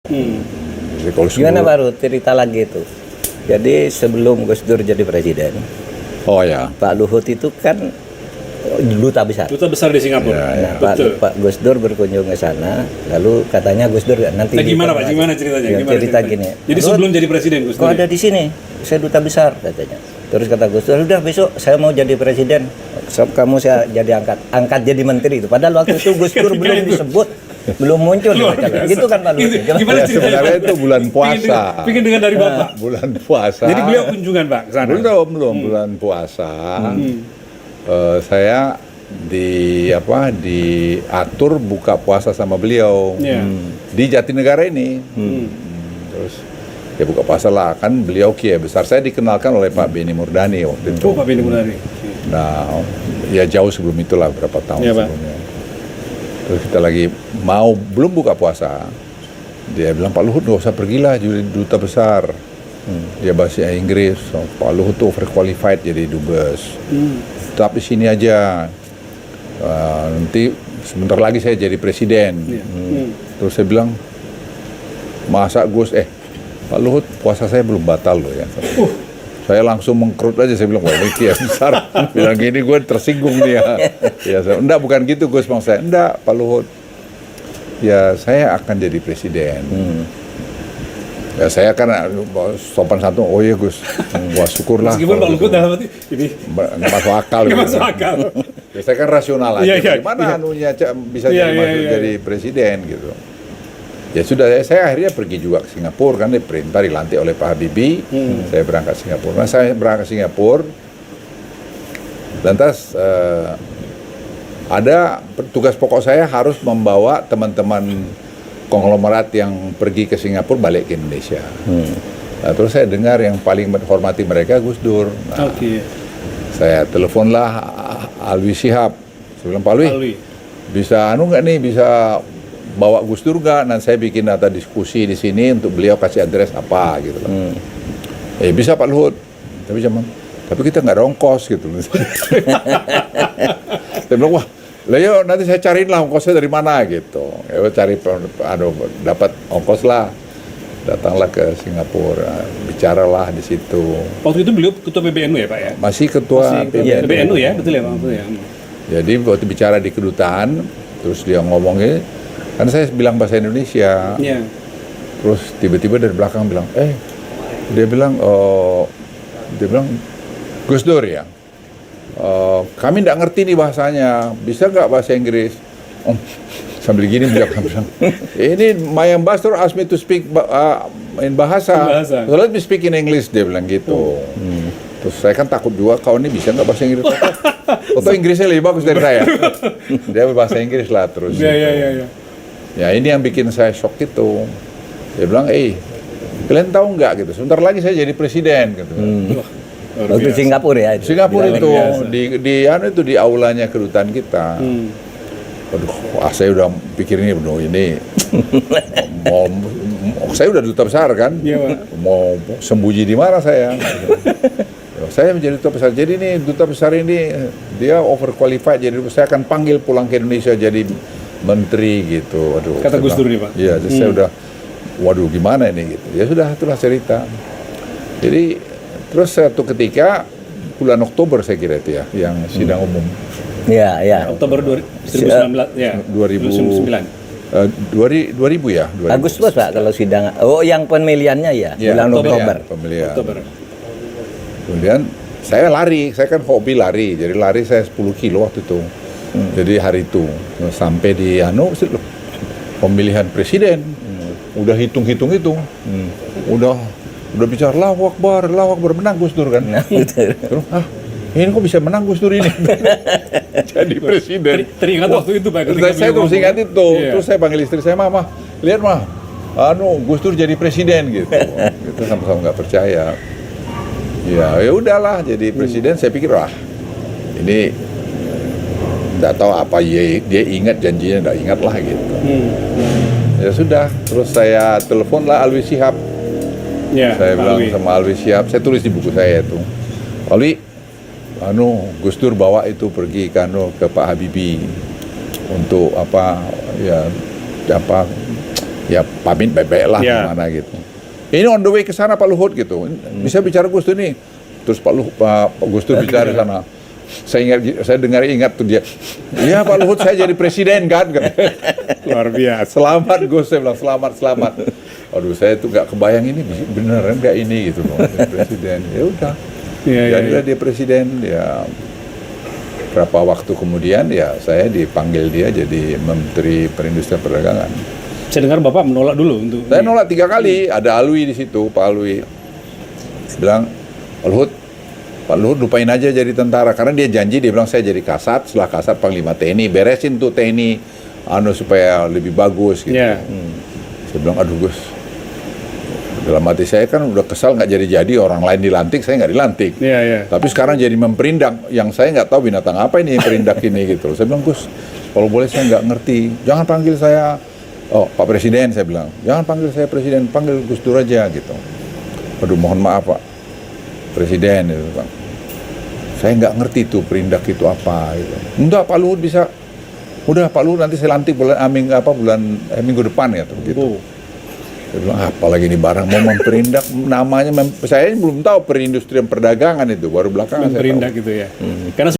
Jadi kalau Gimana baru cerita lagi itu? Jadi sebelum Gus Dur jadi presiden, Oh ya. Pak Luhut itu kan duta besar. Duta besar di Singapura. Ya, ya. Nah, Betul. Pak Gus Dur berkunjung ke sana, lalu katanya Gus Dur nanti. Nah, gimana Pak? Gimana ceritanya? Ya, Gimana cerita ceritanya? gini. Jadi Luhut, sebelum jadi presiden Gus kok Dur. ada di sini? Saya duta besar katanya. Terus kata Gus Dur, udah besok saya mau jadi presiden. Kamu saya jadi angkat jadi menteri itu. Padahal waktu itu Gus Dur belum disebut, belum muncul. Gitu kan Pak Luhut. Gimana Ya, ceritanya? sebenarnya itu bulan puasa. Pengen dengar dari Bapak. Bulan puasa. Jadi beliau kunjungan Pak ke sana. Belum bulan puasa. Saya diatur buka puasa sama beliau Iya. di Jatinegara ini. Terus ya buka puasa lah, kan beliau kiai besar. Saya dikenalkan oleh Pak Beni Murdani waktu itu. Oh, Pak Benny Murdani. Nah, ya jauh sebelum itulah, berapa tahun Iya, Pak. sebelumnya. Terus kita lagi belum buka puasa, dia bilang, Pak Luhut nggak usah pergilah jadi duta besar. Dia bahasa Inggris, so, Pak Luhut tuh overqualified jadi dubes. Tapi sini aja, nanti sebentar lagi saya jadi presiden. Terus saya bilang, masa Gus, Pak Luhut puasa saya belum batal loh ya. Saya langsung mengkerut aja, saya bilang, wah ini kiai besar. Bilang gini, gue tersinggung nih ya. Ya, enggak, bukan gitu Gus, maksud saya. Enggak, Pak Luhut. Ya, saya akan jadi presiden. Ya, saya kan sopan santun, oh iya Gus. Wah, syukurlah. Meskipun Pak Luhut dalam arti ini Nggak masuk akal. nggak gitu. masuk akal. Ya, saya kan rasional aja. Iya, iya, Gimana iya. anunya bisa Iya, jadi iya, masuk iya. jadi presiden gitu. Ya sudah, saya akhirnya pergi juga ke Singapura, kan diperintah dilantik oleh Pak Habibie. Saya berangkat Singapura. Nah, saya berangkat Singapura, lantas ada tugas pokok saya harus membawa teman-teman konglomerat yang pergi ke Singapura balik ke Indonesia. Nah, terus saya dengar yang paling menghormati mereka Gus Dur. Nah, Oke. saya teleponlah Alwi Shihab. Saya bilang, Pak Alwi, Alwi. bisa nggak nih, bisa bawa Gus Dur nggak? Nanti saya bikin data diskusi di sini untuk beliau kasih address apa gitu. Bisa Pak Luhut. Tapi kita nggak ada ongkos gitu. Saya bilang, wah, lah yuk nanti saya cariin lah ongkosnya dari mana gitu. Ya cari dapat ongkos lah. Datanglah ke Singapura, bicaralah di situ. Waktu itu beliau ketua PBNU ya Pak ya? Masih ketua Masih PBNU ya, betul ya Pak? Betul ya. Jadi waktu bicara di kedutaan, terus dia ngomongnya, kan saya bilang bahasa Indonesia. Iya. Terus tiba-tiba dari belakang bilang, dia bilang Gus Dur ya, kami nggak ngerti nih bahasanya, bisa nggak bahasa Inggris? Sambil gini bilang, ini my ambassador asked me to speak in bahasa. So let me speak in English, dia bilang gitu. Terus saya kan takut juga, kau ini bisa nggak bahasa Inggris? Atau Inggrisnya lebih bagus dari saya. Dia bahasa Inggris lah terus. Iya. Ya ini yang bikin saya shock itu. Dia bilang, kalian tahu nggak gitu, sebentar lagi saya jadi presiden gitu. Waktu Singapura ya. Singapura itu biasa. di aulanya kedutaan kita. Aduh, saya udah pikir ini saya udah duta besar kan. Iya, Pak. Mau sembunyi di mana saya? Saya menjadi duta besar. Jadi ini duta besar ini dia overqualified, jadi saya akan panggil pulang ke Indonesia jadi menteri gitu. Waduh. Kata Gus Dur nih Pak. Iya, jadi saya udah, waduh gimana ini gitu. Ya sudah, itulah cerita. Jadi terus satu ketika bulan Oktober saya kira itu ya, yang sidang umum. Iya. Oktober 2019 ya. 2009 ya. 2000. Agustus Pak kalau sidang. Oh, yang pemilihannya ya, bulan Oktober. Pemilihan. Oktober. Kemudian saya lari, saya kan hobi lari, jadi lari saya 10 kilo waktu itu. Jadi hari itu sampai di pemilihan presiden, udah hitung, udah bicara Allahu Akbar, menang Gus Dur kan. Terus ini kok bisa menang Gus Dur ini? Jadi presiden. Teringat waktu itu Pak. Saya terus ingat itu, terus saya panggil istri saya, Mama, lihat mah, Gus Dur jadi presiden gitu. Itu sama-sama nggak percaya. Ya udahlah jadi presiden. Saya pikir ini nggak tahu apa dia ingat janjinya, nggak ingat lah gitu. Ya sudah, terus saya telepon lah Alwi Shihab. Ya, Saya bilang Alwi. sama Alwi Shihab, saya tulis di buku saya itu, Alwi, Gus Dur bawa itu pergi ke Pak Habibie untuk ya pamit baik-baik lah Ya. gimana gitu. Ini on the way ke sana Pak Luhut gitu. Bisa bicara Gus Dur nih. Terus Pak Gus Dur bicara di sana. Saya ingat tuh dia. Iya Pak Luhut, saya jadi presiden kan. Luar biasa. Selamat Gus, saya bilang selamat. Aduh, saya tuh nggak kebayang ini beneran nggak ini gitu loh, jadi presiden. Ya udah, jadilah dia presiden. Ya berapa waktu kemudian ya saya dipanggil dia jadi Menteri Perindustrian Perdagangan. Saya dengar Bapak menolak dulu untuk... Saya nolak 3 kali. Ada Alwi di situ, Pak Alwi bilang, Pak Luhut lupain aja jadi tentara, karena dia janji, dia bilang saya jadi Kasat, setelah Kasat Panglima TNI, beresin tuh TNI supaya lebih bagus gitu. Ya. Saya bilang, aduh Gus, dalam hati saya kan udah kesal nggak jadi orang lain dilantik, saya nggak dilantik. Iya. Tapi sekarang jadi memperindak, yang saya nggak tahu binatang apa ini yang perindak ini gitu. Saya bilang, Gus, kalau boleh saya nggak ngerti, jangan panggil saya Pak Presiden, saya bilang, jangan panggil saya Presiden, panggil Gus Dur aja gitu. Aduh, mohon maaf Pak Presiden, gitu, Bang. Saya nggak ngerti tuh perindak itu apa gitu. Enggak, Pak Luhut bisa. Udah Pak Luhut nanti saya lantik minggu depan ya tuh gitu. Saya bilang, apalagi ini barang mau memperindak, namanya saya belum tahu perindustrian perdagangan itu, baru belakangan saya tahu. Memperindak gitu ya. Karena